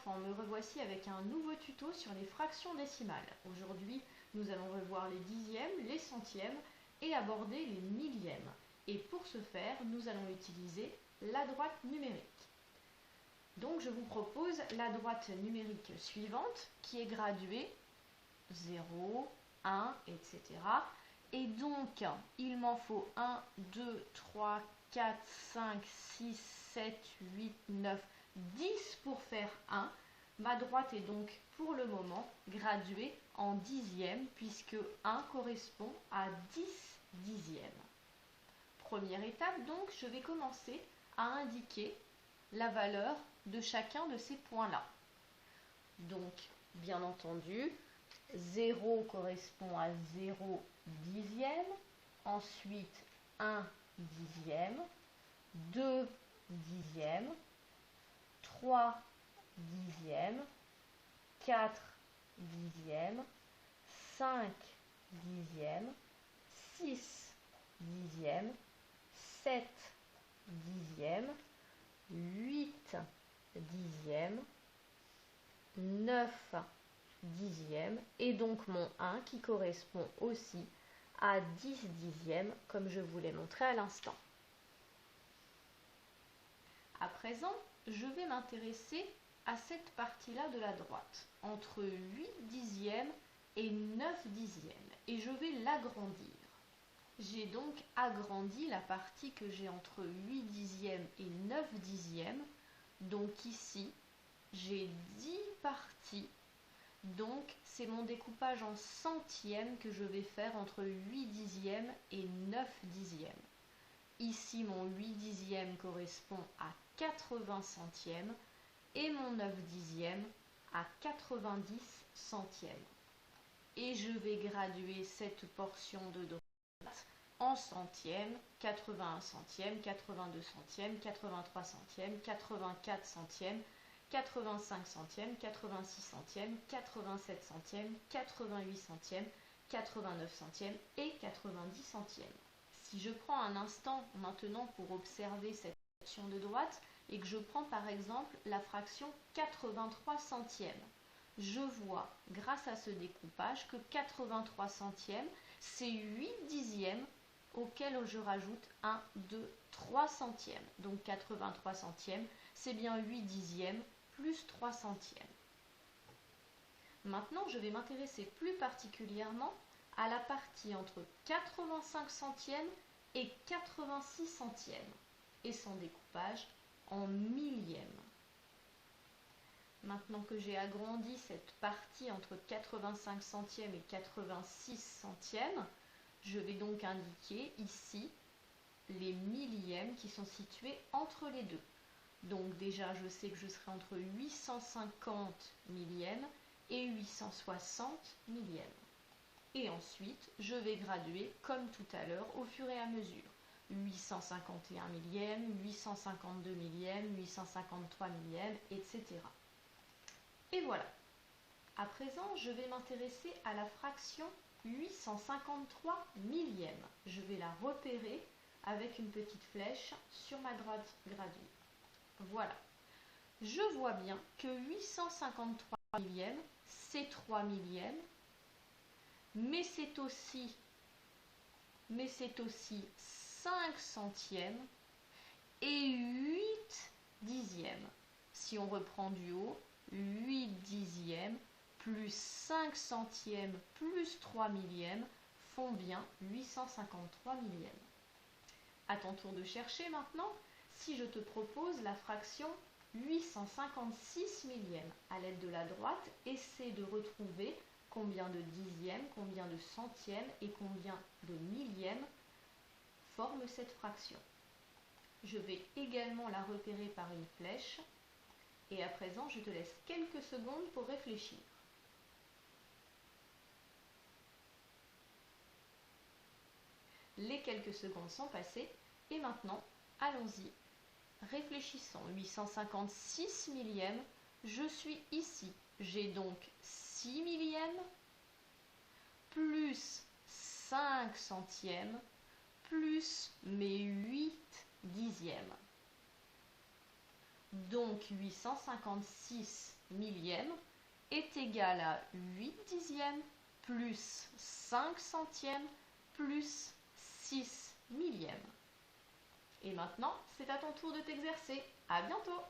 enfants, me revoici avec un nouveau tuto sur les fractions décimales. Aujourd'hui, nous allons revoir les dixièmes, les centièmes et aborder les millièmes. Et pour ce faire, nous allons utiliser la droite numérique. Donc je vous propose la droite numérique suivante qui est graduée 0, 1, etc. Et donc, il m'en faut 1, 2, 3, 4, 5, 6, 7, 8, 9, 10 pour faire 1. Ma droite est donc pour le moment graduée en dixièmes puisque 1 correspond à 10 dixièmes. Première étape donc, je vais commencer à indiquer la valeur de chacun de ces points-là. Donc, bien entendu, 0 correspond à 0 dixième, ensuite 1 dixième, 2 dixièmes, 3 dixièmes, 4 dixièmes, 5 dixièmes, 6 dixièmes, 7 dixièmes, 8 dixièmes, 9 dixièmes et donc mon 1 qui correspond aussi à 10 dixièmes comme je vous l'ai montré à l'instant. À présent, je vais m'intéresser à cette partie-là de la droite, entre 8 dixièmes et 9 dixièmes, et je vais l'agrandir. J'ai donc agrandi la partie que j'ai entre 8 dixièmes et 9 dixièmes, donc ici, j'ai 10 parties. Donc, c'est mon découpage en centièmes que je vais faire entre 8 dixièmes et 9 dixièmes. Ici, mon 8 dixièmes correspond à 80 centièmes et mon 9 dixièmes à 90 centièmes. Et je vais graduer cette portion de droite en centièmes, 81 centièmes, 82 centièmes, 83 centièmes, 84 centièmes, 85 centièmes, 86 centièmes, 87 centièmes, 88 centièmes, 89 centièmes et 90 centièmes. Si je prends un instant maintenant pour observer cette fraction de droite et que je prends par exemple la fraction 83 centièmes, je vois grâce à ce découpage que 83 centièmes, c'est 8 dixièmes auxquels je rajoute 1, 2, 3 centièmes. Donc 83 centièmes, c'est bien 8 dixièmes plus 3 centièmes. Maintenant, je vais m'intéresser plus particulièrement à la partie entre 85 centièmes et 86 centièmes et son découpage en millièmes. Maintenant que j'ai agrandi cette partie entre 85 centièmes et 86 centièmes, je vais donc indiquer ici les millièmes qui sont situés entre les deux. Donc déjà, je sais que je serai entre 850 millièmes et 860 millièmes. Et ensuite, je vais graduer comme tout à l'heure au fur et à mesure. 851 millièmes, 852 millièmes, 853 millièmes, etc. Et voilà. À présent, je vais m'intéresser à la fraction 853 millièmes. Je vais la repérer avec une petite flèche sur ma droite graduée. Voilà. Je vois bien que 853 millièmes, c'est 3 millièmes, mais c'est aussi 5 centièmes et 8 dixièmes. Si on reprend du haut, 8 dixièmes plus 5 centièmes plus 3 millièmes font bien 853 millièmes. À ton tour de chercher maintenant, si je te propose la fraction 856 millièmes à l'aide de la droite, essaie de retrouver combien de dixièmes, combien de centièmes et combien de millièmes forment cette fraction. Je vais également la repérer par une flèche et à présent je te laisse quelques secondes pour réfléchir. Les quelques secondes sont passées et maintenant, allons-y. Réfléchissons, 856 millièmes, je suis ici. J'ai donc 6 millièmes plus 5 centièmes plus mes 8 dixièmes. Donc 856 millième est égal à 8 dixièmes plus 5 centièmes plus 6 millièmes. Et maintenant, c'est à ton tour de t'exercer. À bientôt!